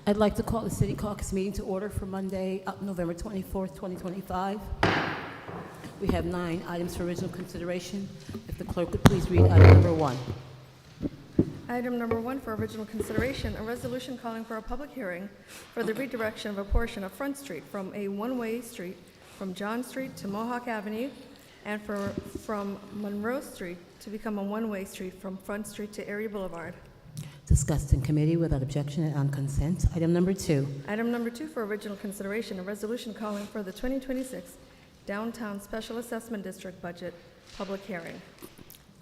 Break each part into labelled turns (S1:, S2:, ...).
S1: I'd like to call the City Caucus meeting to order for Monday, November 24th, 2025. We have 9 items for original consideration. If the clerk would please read item number 1.
S2: Item number 1 for original consideration, a resolution calling for a public hearing for the redirection of a portion of Front Street from a one-way street from John Street to Mohawk Avenue and from Monroe Street to become a one-way street from Front Street to Erie Boulevard.
S1: Discussed in committee without objection and on consent. Item number 2.
S2: Item number 2 for original consideration, a resolution calling for the 2026 Downtown Special Assessment District Budget Public Hearing.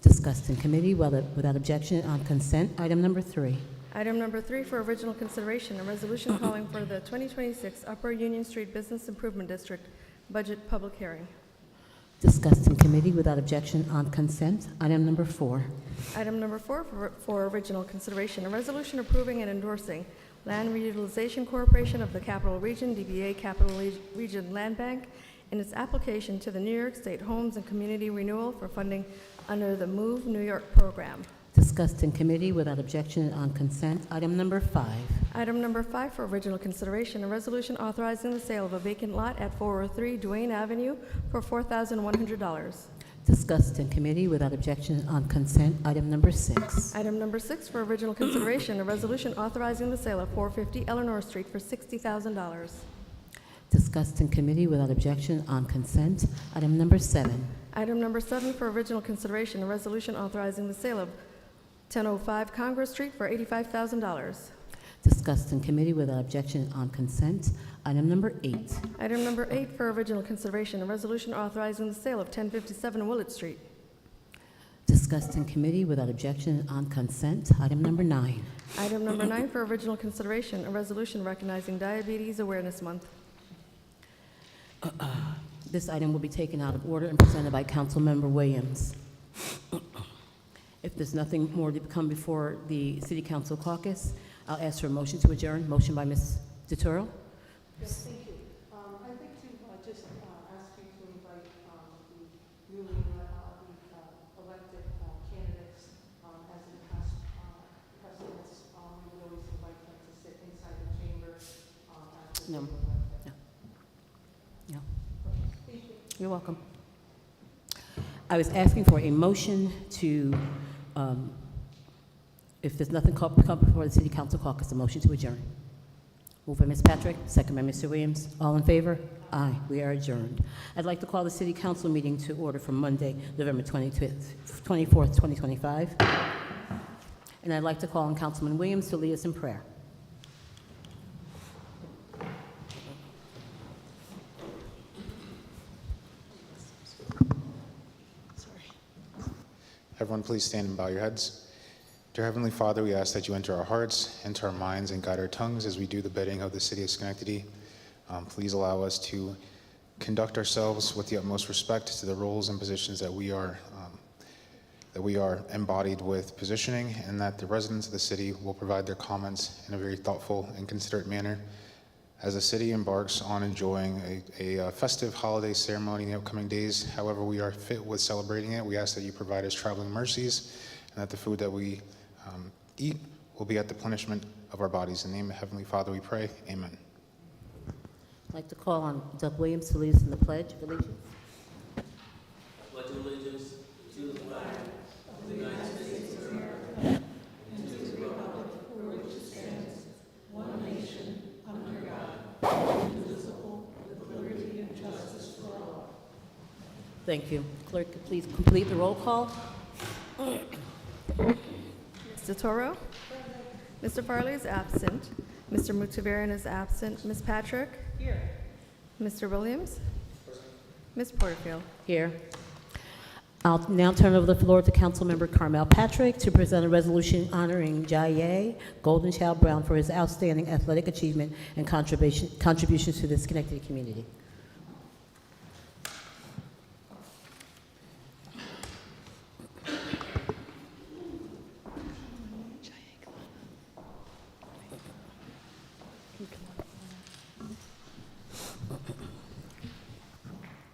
S1: Discussed in committee without objection and on consent. Item number 3.
S2: Item number 3 for original consideration, a resolution calling for the 2026 Upper Union Street Business Improvement District Budget Public Hearing.
S1: Discussed in committee without objection on consent. Item number 4.
S2: Item number 4 for original consideration, a resolution approving and endorsing Land Reutilization Corporation of the Capital Region, DBA Capital Region Land Bank, in its application to the New York State Homes and Community Renewal for funding under the Move New York program.
S1: Discussed in committee without objection and on consent. Item number 5.
S2: Item number 5 for original consideration, a resolution authorizing the sale of a vacant lot at 403 Duane Avenue for $4,100.
S1: Discussed in committee without objection on consent. Item number 6.
S2: Item number 6 for original consideration, a resolution authorizing the sale of 450 Eleanor Street for $60,000.
S1: Discussed in committee without objection on consent. Item number 7.
S2: Item number 7 for original consideration, a resolution authorizing the sale of 1005 Congress Street for $85,000.
S1: Discussed in committee without objection on consent. Item number 8.
S2: Item number 8 for original consideration, a resolution authorizing the sale of 1057 Willett Street.
S1: Discussed in committee without objection on consent. Item number 9.
S2: Item number 9 for original consideration, a resolution recognizing Diabetes Awareness Month.
S1: This item will be taken out of order and presented by Councilmember Williams. If there's nothing more to come before the City Council caucus, I'll ask for a motion to adjourn. Motion by Ms. DeToro.
S3: Yes, thank you. I'd like to just ask you to invite the newly elected candidates, as in past precedents. We would always invite them to sit inside the chamber after
S1: No.
S3: they were elected.
S1: No.
S3: Thank you.
S1: You're welcome. I was asking for a motion to, if there's nothing come before the City Council caucus, a motion to adjourn. Moved by Ms. Patrick, second by Mr. Williams. All in favor? Aye. We are adjourned. I'd like to call the City Council meeting to order for Monday, November 24th, 2025. And I'd like to call on Councilman Williams to lead us in prayer.
S4: Everyone, please stand and bow your heads. Dear Heavenly Father, we ask that you enter our hearts, enter our minds, and guide our tongues as we do the bidding of the City of Schenectady. Please allow us to conduct ourselves with the utmost respect to the roles and positions that we are embodied with positioning, and that the residents of the city will provide their comments in a very thoughtful and considerate manner. As the city embarks on enjoying a festive holiday ceremony in the upcoming days, however we are fit with celebrating it, we ask that you provide us traveling mercies and that the food that we eat will be at the plenishment of our bodies. In the name of Heavenly Father we pray, amen.
S1: I'd like to call on Doug Williams to lead us in the Pledge of Allegiance.
S5: Pledge allegiance to the flag of the United States of America and to the republic for which it stands, one nation, under God, indivisible, with liberty and justice for all.
S1: Thank you. Clerk, please complete the roll call.
S2: Ms. DeToro? Mr. Farley is absent. Mr. Mutavarian is absent. Ms. Patrick? Here. Mr. Williams? Ms. Porterfield?
S1: Here. I'll now turn over the floor to Councilmember Carmel Patrick to present a resolution honoring Jaye Golden Child Brown for his outstanding athletic achievement and contributions to the Schenectady community.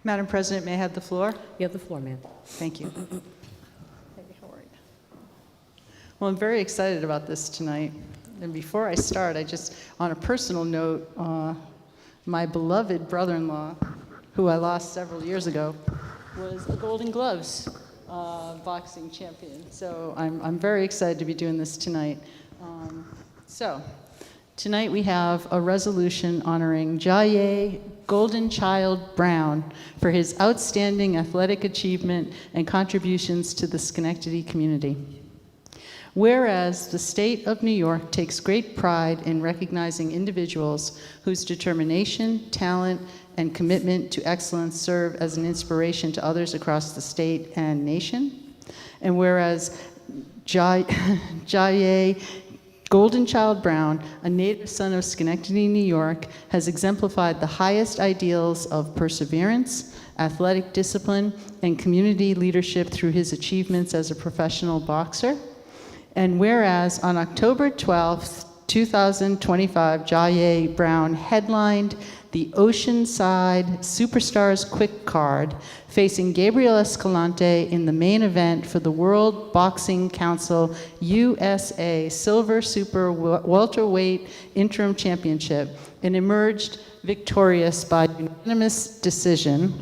S6: Madam President, may I have the floor?
S1: You have the floor, ma'am.
S6: Thank you. Well, I'm very excited about this tonight. And before I start, on a personal note, my beloved brother-in-law, who I lost several years ago, was a Golden Gloves boxing champion. So I'm very excited to be doing this tonight. Tonight we have a resolution honoring Jaye Golden Child Brown for his outstanding athletic achievement and contributions to the Schenectady community. Whereas the state of New York takes great pride in recognizing individuals whose determination, talent, and commitment to excellence serve as an inspiration to others across the state and nation. And whereas Jaye Golden Child Brown, a native son of Schenectady, New York, has exemplified the highest ideals of perseverance, athletic discipline, and community leadership through his achievements as a professional boxer. And whereas on October 12th, 2025, Jaye Brown headlined the Oceanside Superstars Quick Card, facing Gabriel Escalante in the main event for the World Boxing Council USA Silver Super Welterweight Interim Championship, and emerged victorious by unanimous decision.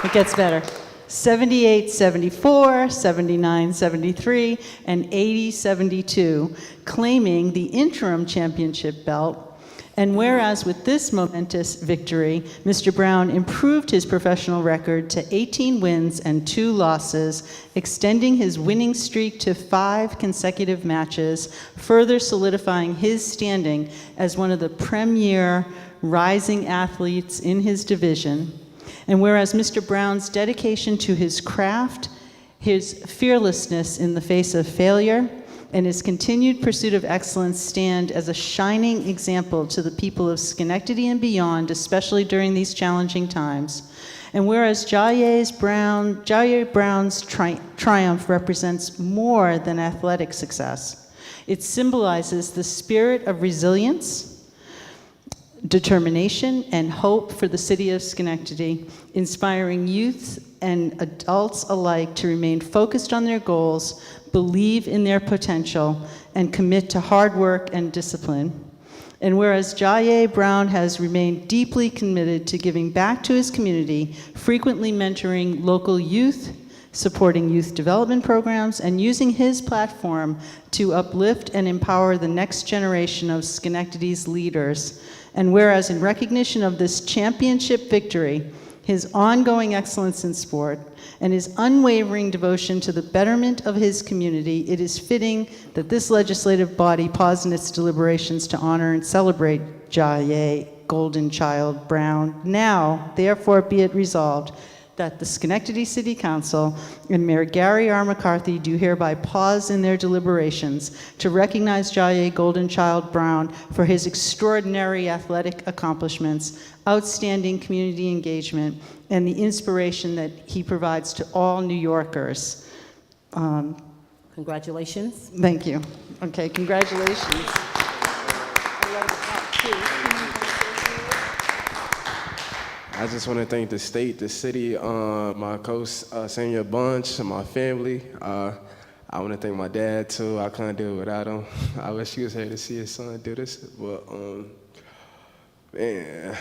S6: It gets better. 78-74, 79-73, and 80-72, claiming the interim championship belt. And whereas with this momentous victory, Mr. Brown improved his professional record to 18 wins and 2 losses, extending his winning streak to 5 consecutive matches, further solidifying his standing as one of the premier rising athletes in his division. And whereas Mr. Brown's dedication to his craft, his fearlessness in the face of failure, and his continued pursuit of excellence stand as a shining example to the people of Schenectady and beyond, especially during these challenging times. And whereas Jaye Brown's triumph represents more than athletic success, it symbolizes the spirit of resilience, determination, and hope for the city of Schenectady, inspiring youth and adults alike to remain focused on their goals, believe in their potential, and commit to hard work and discipline. And whereas Jaye Brown has remained deeply committed to giving back to his community, frequently mentoring local youth, supporting youth development programs, and using his platform to uplift and empower the next generation of Schenectady's leaders. And whereas in recognition of this championship victory, his ongoing excellence in sport, and his unwavering devotion to the betterment of his community, it is fitting that this legislative body pause in its deliberations to honor and celebrate Jaye Golden Child Brown. Now, therefore, be it resolved that the Schenectady City Council and Mayor Gary R. McCarthy do hereby pause in their deliberations to recognize Jaye Golden Child Brown for his extraordinary athletic accomplishments, outstanding community engagement, and the inspiration that he provides to all New Yorkers.
S1: Congratulations.
S6: Thank you. Okay, congratulations.
S7: I just want to thank the state, the city, my coach, Senior Bunch, and my family. I want to thank my dad, too. I couldn't do it without him. I wish he was here to see his son do this. But, man,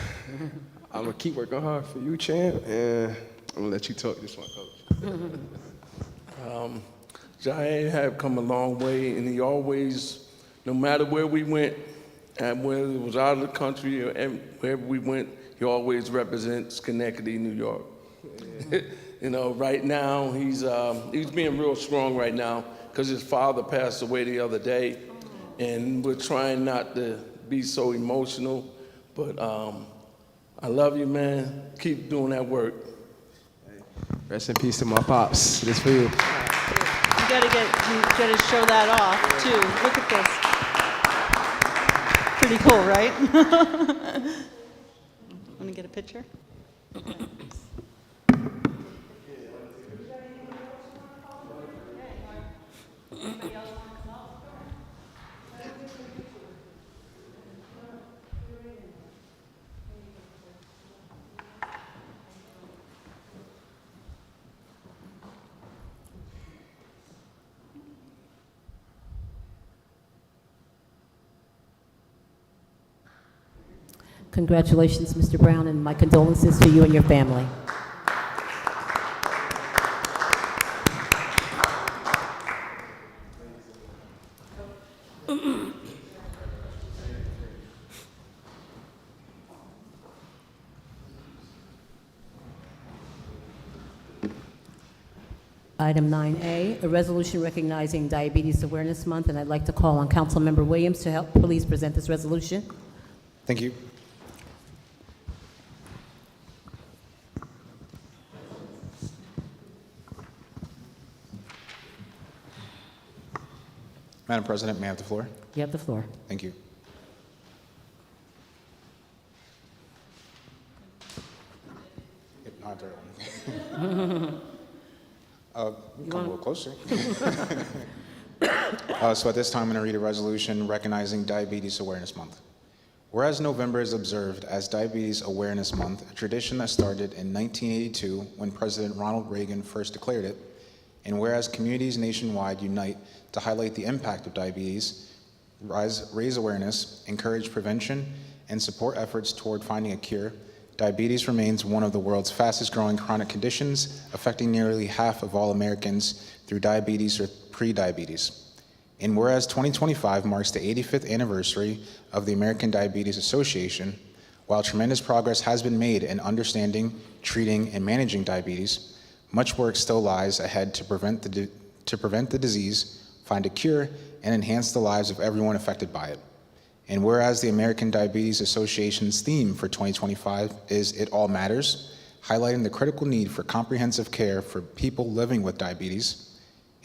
S7: I'm going to keep working hard for you, champ, and I'm going to let you talk this one, coach.
S8: Jaye have come a long way, and he always, no matter where we went, and whether it was out of the country or wherever we went, he always represents Schenectady, New York. You know, right now, he's being real strong right now because his father passed away the other day, and we're trying not to be so emotional, but I love you, man. Keep doing that work.
S7: Rest in peace to my pops. This for you.
S6: You gotta show that off, too. Look at this. Pretty cool, right? Want to get a picture?
S1: Congratulations, Mr. Brown, and my condolences to you and your family. Item 9A, a resolution recognizing Diabetes Awareness Month, and I'd like to call on Councilmember Williams to help please present this resolution.
S4: Thank you. Madam President, may I have the floor?
S1: You have the floor.
S4: Thank you. Yep, not there. Come a little closer. So at this time, I'm going to read a resolution recognizing Diabetes Awareness Month. Whereas November is observed as Diabetes Awareness Month, a tradition that started in 1982 when President Ronald Reagan first declared it, and whereas communities nationwide unite to highlight the impact of diabetes, raise awareness, encourage prevention, and support efforts toward finding a cure, diabetes remains one of the world's fastest growing chronic conditions, affecting nearly half of all Americans through diabetes or pre-diabetes. And whereas 2025 marks the 85th anniversary of the American Diabetes Association, while tremendous progress has been made in understanding, treating, and managing diabetes, much work still lies ahead to prevent the disease, find a cure, and enhance the lives of everyone affected by it. And whereas the American Diabetes Association's theme for 2025 is It All Matters, highlighting the critical need for comprehensive care for people living with diabetes,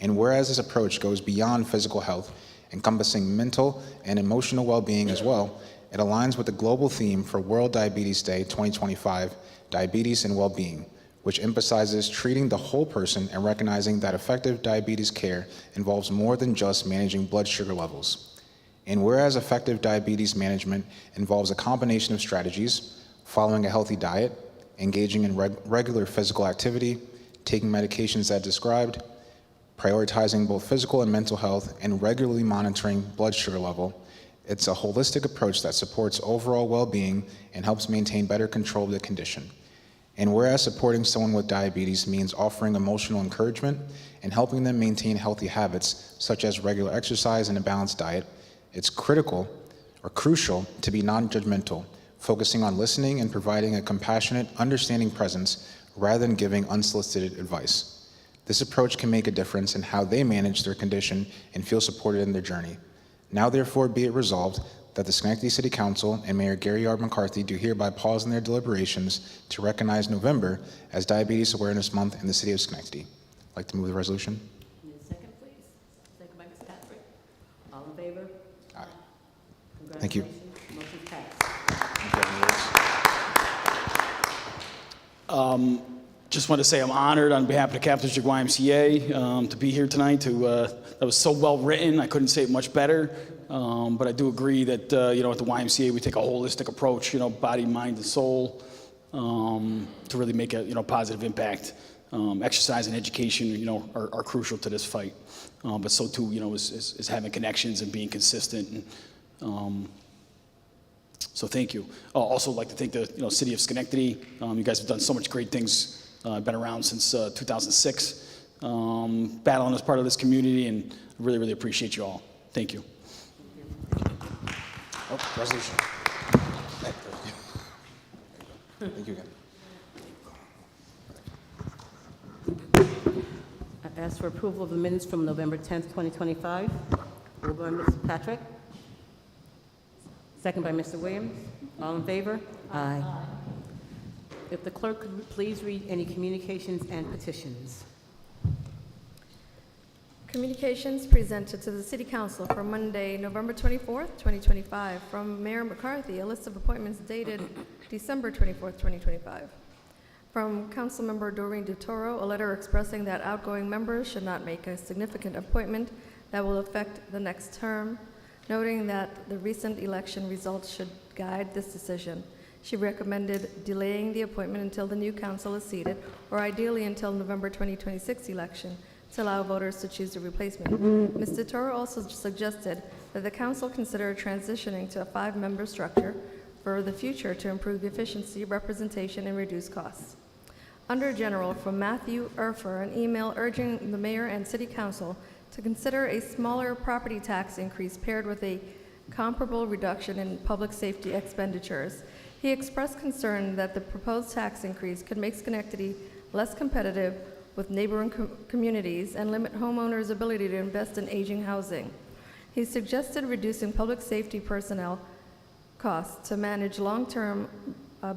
S4: and whereas this approach goes beyond physical health, encompassing mental and emotional well-being as well, it aligns with the global theme for World Diabetes Day 2025, Diabetes and Well-Being, which emphasizes treating the whole person and recognizing that effective diabetes care involves more than just managing blood sugar levels. And whereas effective diabetes management involves a combination of strategies, following a healthy diet, engaging in regular physical activity, taking medications as described, prioritizing both physical and mental health, and regularly monitoring blood sugar level, it's a holistic approach that supports overall well-being and helps maintain better control of the condition. And whereas supporting someone with diabetes means offering emotional encouragement and helping them maintain healthy habits, such as regular exercise and a balanced diet, it's crucial to be non-judgmental, focusing on listening and providing a compassionate, understanding presence rather than giving unsolicited advice. This approach can make a difference in how they manage their condition and feel supported in their journey. Now, therefore, be it resolved that the Schenectady City Council and Mayor Gary R. McCarthy do hereby pause in their deliberations to recognize November as Diabetes Awareness Month in the city of Schenectady. I'd like to move the resolution.
S1: Need a second, please? Second by Ms. Patrick. All in favor?
S4: Aye. Thank you.
S1: Congratulations. Motion passed.
S9: Just want to say I'm honored on behalf of the Capital District YMCA to be here tonight. That was so well written, I couldn't say it much better. But I do agree that at the YMCA we take a holistic approach, body, mind, and soul, to really make a positive impact. Exercise and education, are crucial to this fight. But so too, is having connections and being consistent. And, so thank you. I'd also like to thank the city of Schenectady. You guys have done so much great things. Been around since 2006, battling as part of this community, and really, really appreciate you all. Thank you.
S4: Oh, resolution. Thank you again.
S1: I ask for approval of the minutes from November 10th, 2025. Moved by Ms. Patrick. Second by Mr. Williams. All in favor? Aye. If the clerk could please read any communications and petitions.
S2: Communications presented to the City Council for Monday, November 24th, 2025, from Mayor McCarthy, a list of appointments dated December 24th, 2025. From Councilmember Doreen DeToro, a letter expressing that outgoing members should not make a significant appointment that will affect the next term, noting that the recent election results should guide this decision. She recommended delaying the appointment until the new council is seated, or ideally until November 2026 election, to allow voters to choose a replacement. Ms. DeToro also suggested that the council consider transitioning to a 5-member structure for the future to improve efficiency, representation, and reduce costs. Under General, from Matthew Erfer, an email urging the mayor and city council to consider a smaller property tax increase paired with a comparable reduction in public safety expenditures. He expressed concern that the proposed tax increase could make Schenectady less competitive with neighboring communities and limit homeowners' ability to invest in aging housing. He suggested reducing public safety personnel costs to manage long-term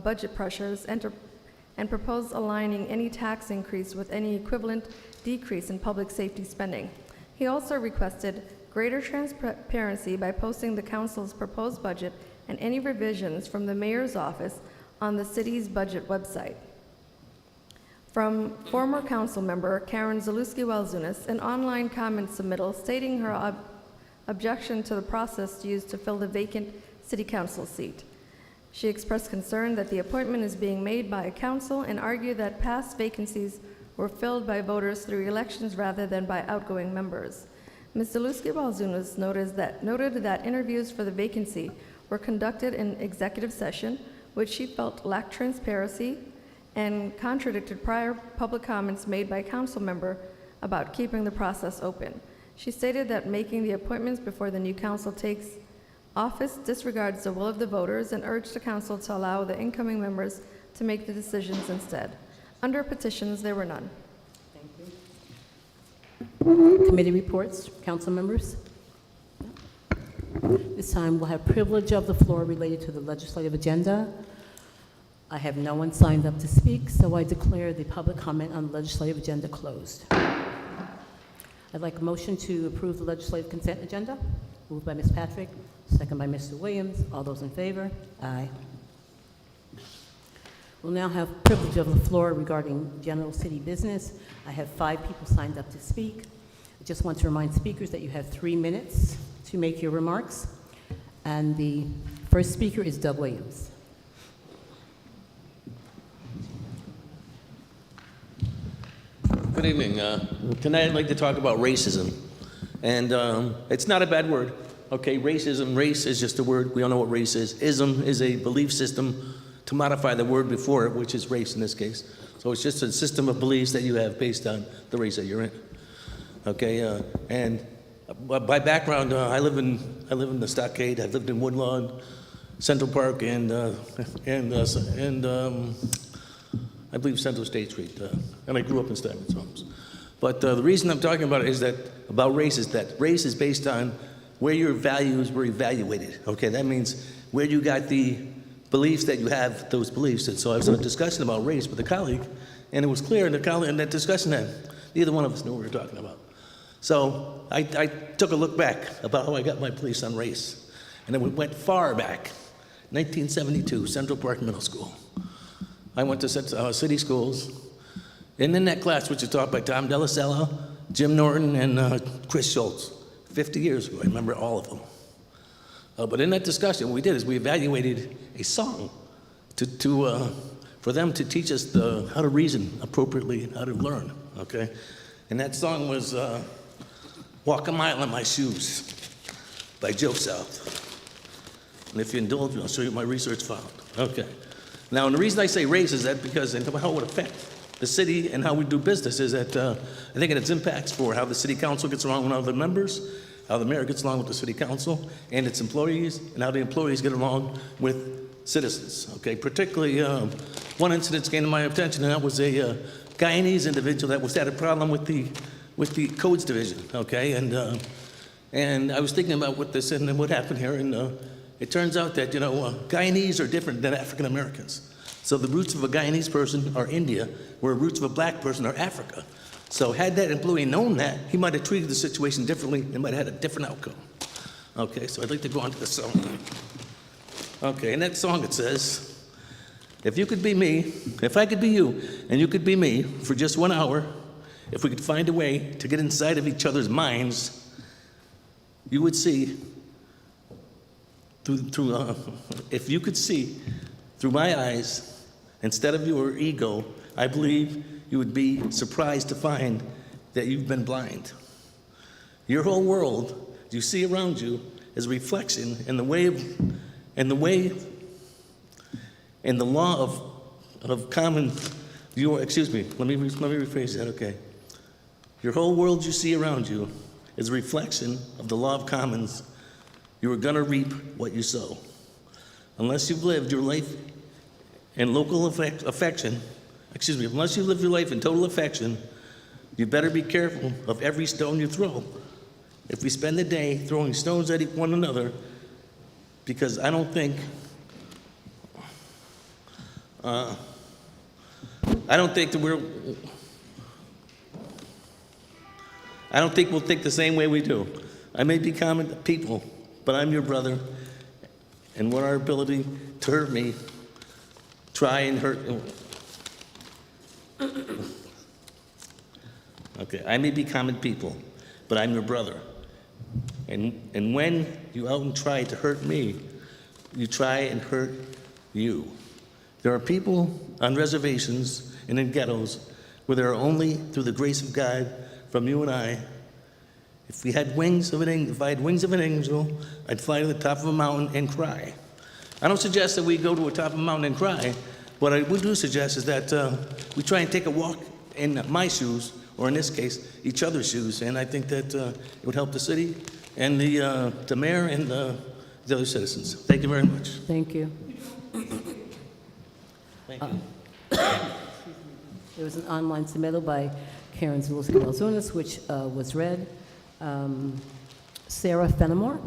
S2: budget pressures and proposed aligning any tax increase with any equivalent decrease in public safety spending. He also requested greater transparency by posting the council's proposed budget and any revisions from the mayor's office on the city's budget website. From former council member Karen Zalewski-Welzunis, an online comment submittal stating her objection to the process used to fill the vacant city council seat. She expressed concern that the appointment is being made by a council and argued that past vacancies were filled by voters through elections rather than by outgoing members. Ms. Zalewski-Welzunis noted that interviews for the vacancy were conducted in executive session, which she felt lacked transparency and contradicted prior public comments made by a council member about keeping the process open. She stated that making the appointments before the new council takes office disregards the will of the voters and urged the council to allow the incoming members to make the decisions instead. Under petitions, there were none.
S1: Committee reports, council members. This time we'll have privilege of the floor related to the legislative agenda. I have no one signed up to speak, so I declare the public comment on the legislative agenda closed. I'd like a motion to approve the legislative consent agenda. Moved by Ms. Patrick, second by Mr. Williams. All those in favor? Aye. We'll now have privilege of the floor regarding general city business. I have 5 people signed up to speak. I just want to remind speakers that you have 3 minutes to make your remarks. And the first speaker is Doug Williams.
S5: Good evening. Tonight I'd like to talk about racism. And it's not a bad word. Okay, racism, race is just a word. We all know what race is. Ism is a belief system to modify the word before it, which is race in this case. So it's just a system of beliefs that you have based on the race that you're in. Okay, and by background, I live in the Stockade. I've lived in Woodlawn, Central Park, and I believe Central State Street, and I grew up in Steinmetz Homes. But the reason I'm talking about it is that about race is that race is based on where your values were evaluated. Okay, that means where you got the beliefs that you have those beliefs. And so I was in a discussion about race with a colleague, and it was clear in that discussion that neither one of us knew what we were talking about. So I took a look back about how I got my beliefs on race, and then we went far back, 1972, Central Park Middle School. I went to city schools, and in that class, which was taught by Tom Delasella, Jim Norton, and Chris Schultz, 50 years ago, I remember all of them. But in that discussion, what we did is we evaluated a song for them to teach us how to reason appropriately and how to learn, okay? And that song was Walk a Mile in My Shoes by Joe South. And if you indulge me, I'll show you my research found. Okay. Now, and the reason I say race is that because and how it would affect the city and how we do business is that I think it has impacts for how the city council gets along with other members, how the mayor gets along with the city council and its employees, and how the employees get along with citizens. Okay, particularly one incident came to my attention, and that was a Guyanese individual that had a problem with the codes division. Okay, and I was thinking about what this and what happened here, and it turns out that Guyanese are different than African Americans. So the roots of a Guyanese person are India, where the roots of a black person are Africa. So had that employee known that, he might have treated the situation differently and might have had a different outcome. Okay, so I'd like to go on to the song. Okay, in that song it says, if you could be me, if I could be you, and you could be me for just 1 hour, if we could find a way to get inside of each other's minds, you would see, if you could see through my eyes, instead of your ego, I believe you would be surprised to find that you've been blind. Your whole world you see around you is a reflection in the way And the law of common, excuse me, let me rephrase that, okay. Your whole world you see around you is a reflection of the law of commons. You are gonna reap what you sow. Unless you've lived your life in local affection, unless you live your life in total affection, you better be careful of every stone you throw. If we spend the day throwing stones at one another, because I don't think we'll think the same way we do. I may be common people, but I'm your brother, and what our ability to hurt me, try and hurt. Okay, I may be common people, but I'm your brother. And when you out and try to hurt me, you try and hurt you. There are people on reservations and in ghettos where there are only through the grace of God from you and I. If I had wings of an angel, I'd fly to the top of a mountain and cry. I don't suggest that we go to the top of a mountain and cry. What I do suggest is that we try and take a walk in my shoes, or in this case, each other's shoes, and I think that it would help the city and the mayor and the other citizens. Thank you very much.
S1: Thank you.
S5: Thank you.
S1: There was an online submittal by Karen Zulus-Zunis, which was read. Sarah Fenimore?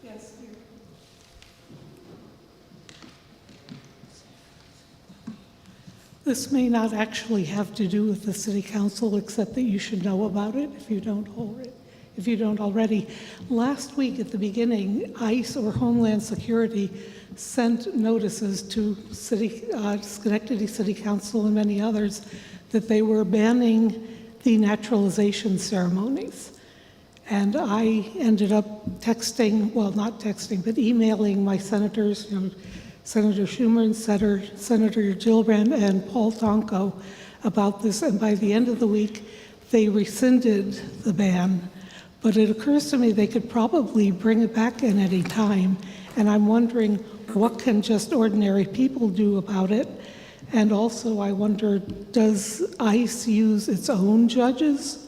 S3: Yes, here.
S10: This may not actually have to do with the city council, except that you should know about it if you don't already. Last week at the beginning, ICE or Homeland Security sent notices to Schenectady City Council and many others that they were banning the naturalization ceremonies. And I ended up emailing my senators, Senator Schumer and Senator Gillibrand and Paul Tonko about this, and by the end of the week, they rescinded the ban. But it occurs to me they could probably bring it back at any time, and I'm wondering what can just ordinary people do about it? And also I wonder, does ICE use its own judges?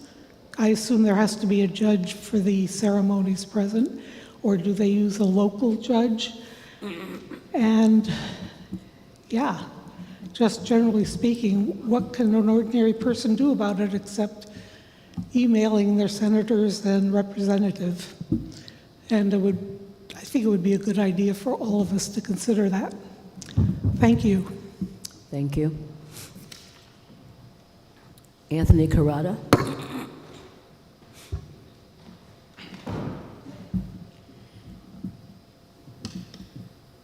S10: I assume there has to be a judge for the ceremonies present, or do they use a local judge? And yeah, just generally speaking, what can an ordinary person do about it except emailing their senators and representative? And I think it would be a good idea for all of us to consider that. Thank you.
S1: Thank you. Anthony Carrata?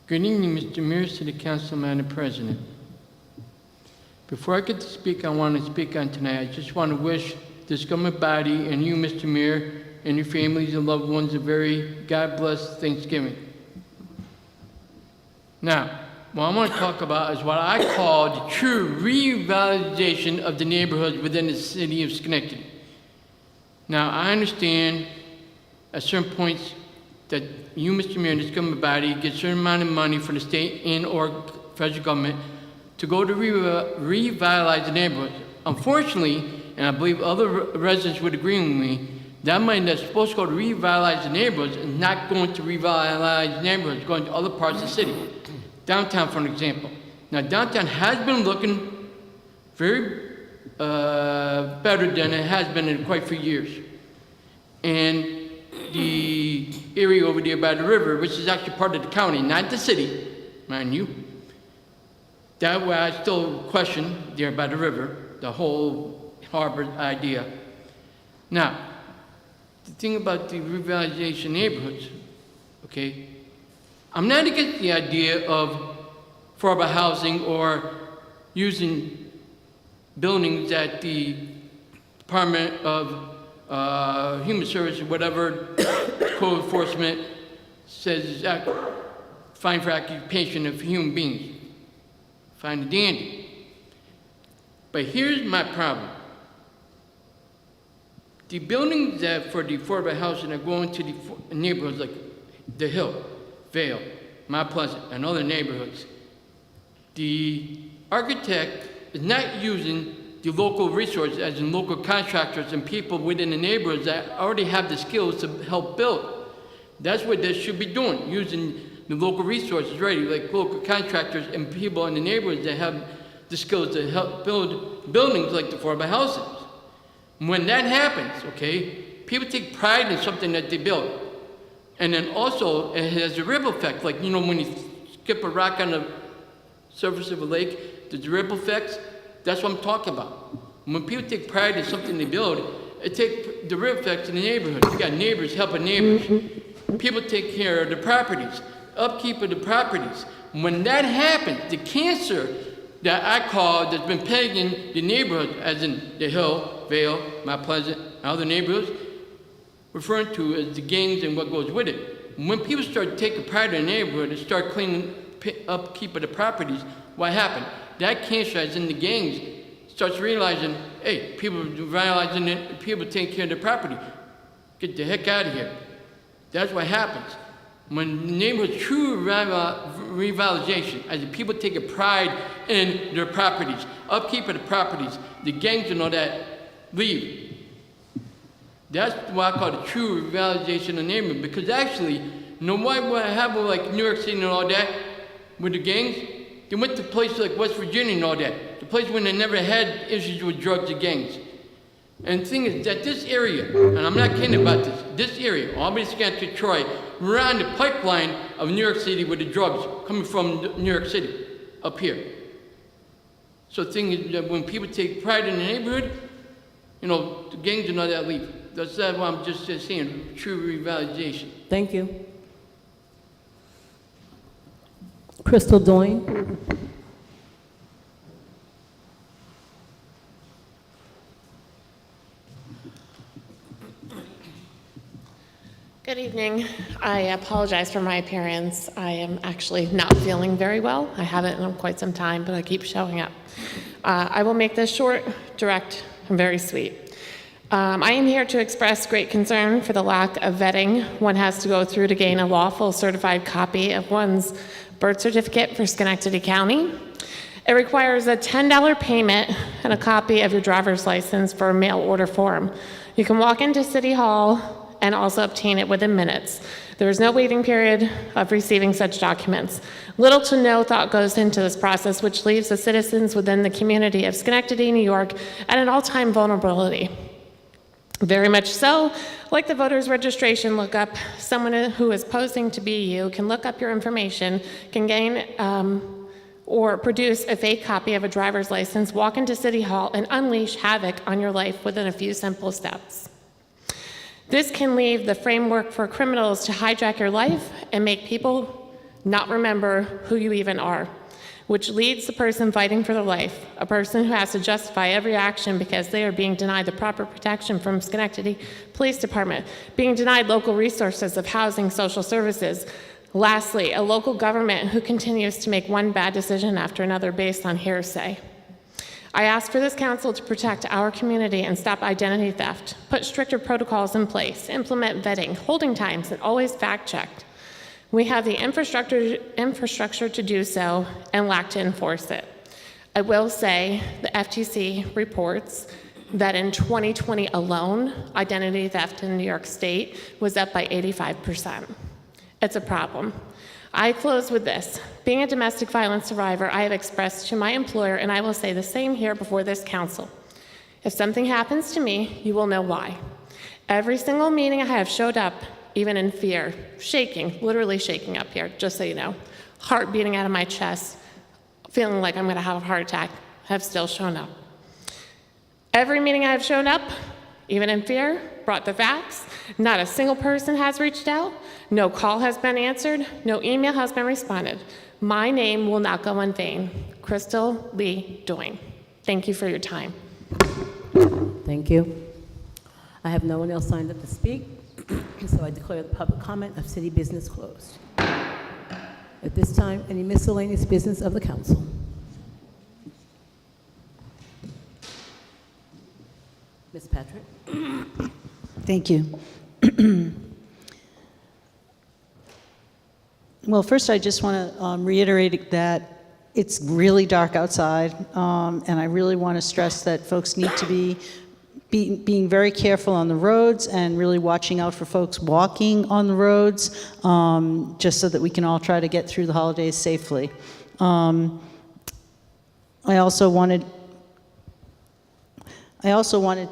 S11: Good evening, Mr. Mayor, City Council, Madam President. Before I get to speak, I want to speak on tonight. I just want to wish this government body and you, Mr. Mayor, and your families and loved ones a very God-blessed Thanksgiving. Now, what I want to talk about is what I call the true revitalization of the neighborhoods within the city of Schenectady. Now, I understand at certain points that you, Mr. Mayor, and this government body get a certain amount of money from the state and or federal government to go to revitalize the neighborhoods. Unfortunately, and I believe other residents would agree with me, that money that's supposed to go to revitalize the neighborhoods is not going to revitalize neighborhoods, going to other parts of the city. Downtown, for an example. Now, downtown has been looking very better than it has been in quite a few years. And the area over there by the river, which is actually part of the county, not the city, mind you. That way I still question there by the river, the whole harbor idea. Now, the thing about the revitalization neighborhoods, okay, I'm not against the idea of affordable housing or using buildings that the Department of Human Services, whatever code enforcement says is fine for occupation of human beings. Fine and dandy. But here's my problem. The buildings that for the affordable housing are going to the neighborhoods like The Hill, Vale, Mount Pleasant, and other neighborhoods, the architect is not using the local resources, as in local contractors and people within the neighborhoods that already have the skills to help build. That's what they should be doing, using the local resources, right? Like local contractors and people in the neighborhoods that have the skills to help build buildings like the affordable houses. When that happens, okay, people take pride in something that they build. And then also, it has a ripple effect. Like, you know, when you skip a rock on the surface of a lake, there's ripple effects. That's what I'm talking about. When people take pride in something they build, it takes the ripple effects in the neighborhood. You got neighbors helping neighbors. People take care of the properties, upkeep of the properties. When that happens, the cancer that I call, that's been plaguing the neighborhood, as in the Hill, Vale, Mount Pleasant, and other neighborhoods, referring to as the gangs and what goes with it. When people start taking pride in the neighborhood and start cleaning upkeep of the properties, what happened? That cancer, as in the gangs, starts realizing, hey, people realizing that people take care of their property. Get the heck out of here. That's what happens. When the neighborhood true revitalization, as the people take a pride in their properties, upkeep of the properties, the gangs and all that leave. That's what I call the true revitalization of the neighborhood. Because actually, you know what happened like New York City and all that with the gangs? They went to places like West Virginia and all that. The place where they never had issues with drugs and gangs. And the thing is that this area, and I'm not kidding about this area, Albany, Schenectady, Troy, we're on the pipeline of New York City with the drugs coming from New York City, up here. So the thing is that when people take pride in the neighborhood, you know, the gangs and all that leave. That's what I'm just saying, true revitalization.
S1: Thank you. Crystal Doyne.
S12: Good evening. I apologize for my appearance. I am actually not feeling very well. I haven't in quite some time, but I keep showing up. I will make this short, direct, and very sweet. I am here to express great concern for the lack of vetting one has to go through to gain a lawful certified copy of one's birth certificate for Schenectady County. It requires a $10 payment and a copy of your driver's license for a mail order form. You can walk into City Hall and also obtain it within minutes. There is no waiting period of receiving such documents. Little to no thought goes into this process, which leaves the citizens within the community of Schenectady, New York, at an all-time vulnerability. Very much so, like the voter's registration lookup, someone who is posing to be you can look up your information, can gain or produce a fake copy of a driver's license, walk into City Hall, and unleash havoc on your life within a few simple steps. This can leave the framework for criminals to hijack your life and make people not remember who you even are, which leads the person fighting for their life, a person who has to justify every action because they are being denied the proper protection from Schenectady Police Department, being denied local resources of housing, social services. Lastly, a local government who continues to make one bad decision after another based on hearsay. I ask for this council to protect our community and stop identity theft, put stricter protocols in place, implement vetting, holding times, and always fact-check. We have the infrastructure to do so and lack to enforce it. I will say the FTC reports that in 2020 alone, identity theft in New York State was up by 85%. It's a problem. I close with this. Being a domestic violence survivor, I have expressed to my employer, and I will say the same here before this council. If something happens to me, you will know why. Every single meeting I have showed up, even in fear, shaking, literally shaking up here, just so you know. Heart beating out of my chest, feeling like I'm gonna have a heart attack, have still shown up. Every meeting I have shown up, even in fear, brought the facts. Not a single person has reached out. No call has been answered. No email has been responded. My name will not go in vain. Crystal Lee Doyne. Thank you for your time.
S1: Thank you. I have no one else signed up to speak, so I declare the public comment of city business closed. At this time, any miscellaneous business of the council? Ms. Patrick?
S6: Thank you. Well, first, I just want to reiterate that It's really dark outside, and I really want to stress that folks need to be being very careful on the roads and really watching out for folks walking on the roads, just so that we can all try to get through the holidays safely. I also wanted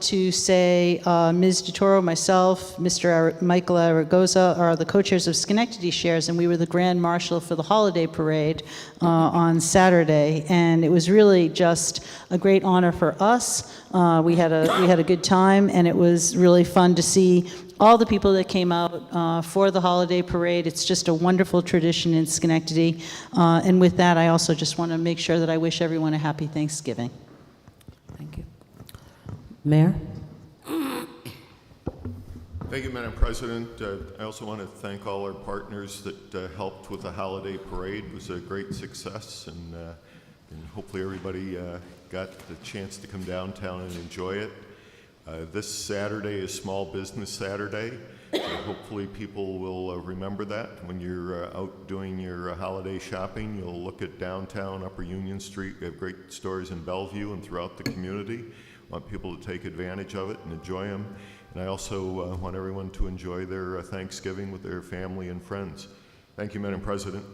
S6: to say Ms. DeToro, myself, Mr. Michael Aragoza are the co-chairs of Schenectady Shares, and we were the Grand Marshal for the holiday parade on Saturday, and it was really just a great honor for us. We had a good time, and it was really fun to see all the people that came out for the holiday parade. It's just a wonderful tradition in Schenectady, and with that, I also just want to make sure that I wish everyone a happy Thanksgiving.
S1: Thank you. Mayor?
S13: Thank you, Madam President. I also want to thank all our partners that helped with the holiday parade. It was a great success, and hopefully everybody got the chance to come downtown and enjoy it. This Saturday is Small Business Saturday, so hopefully people will remember that. When you're out doing your holiday shopping, you'll look at downtown, Upper Union Street. We have great stores in Bellevue and throughout the community. I want people to take advantage of it and enjoy them. And I also want everyone to enjoy their Thanksgiving with their family and friends. Thank you, Madam President.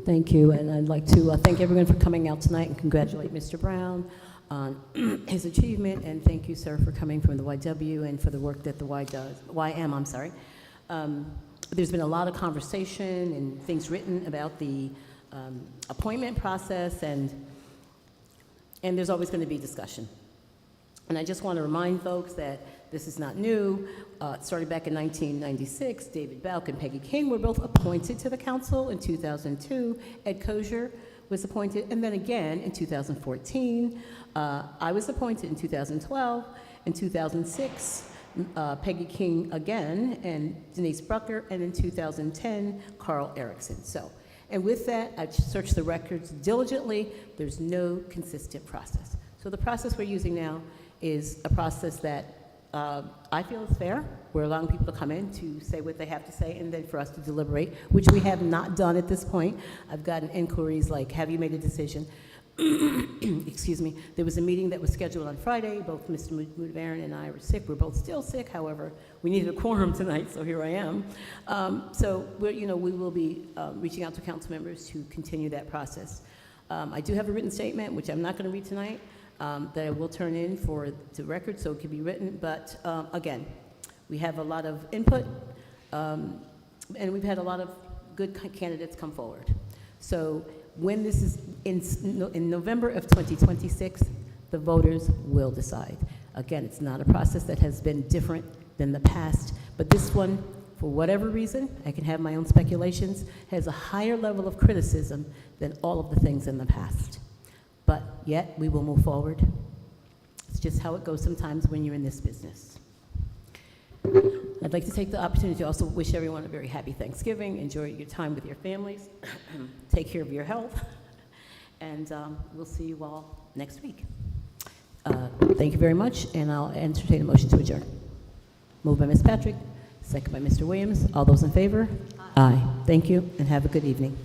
S1: Thank you, and I'd like to thank everyone for coming out tonight and congratulate Mr. Brown on his achievement, and thank you, sir, for coming from the YW and for the work that the YM, I'm sorry. There's been a lot of conversation and things written about the appointment process, and there's always going to be discussion. And I just want to remind folks that this is not new. It started back in 1996. David Belk and Peggy King were both appointed to the council in 2002. Ed Kosher was appointed, and then again in 2014. I was appointed in 2012. In 2006, Peggy King again, and Denise Brucker, and in 2010, Carl Erickson. So, and with that, I've searched the records diligently. There's no consistent process. So the process we're using now is a process that I feel is fair. We're allowing people to come in to say what they have to say and then for us to deliberate, which we have not done at this point. I've gotten inquiries like, have you made a decision? Excuse me. There was a meeting that was scheduled on Friday. Both Mr. Mudavaran and I were sick. We're both still sick. However, we needed a quorum tonight, so here I am. So we will be reaching out to council members to continue that process. I do have a written statement, which I'm not going to read tonight, that I will turn in for the record, so it can be written. But again, we have a lot of input, and we've had a lot of good candidates come forward. So when this is in November of 2026, the voters will decide. Again, it's not a process that has been different than the past, but this one, for whatever reason, I can have my own speculations, has a higher level of criticism than all of the things in the past. But yet, we will move forward. It's just how it goes sometimes when you're in this business. I'd like to take the opportunity to also wish everyone a very happy Thanksgiving. Enjoy your time with your families. Take care of your health. And we'll see you all next week. Thank you very much, and I'll entertain a motion to adjourn. Moved by Ms. Patrick, second by Mr. Williams. All those in favor? Aye. Thank you, and have a good evening.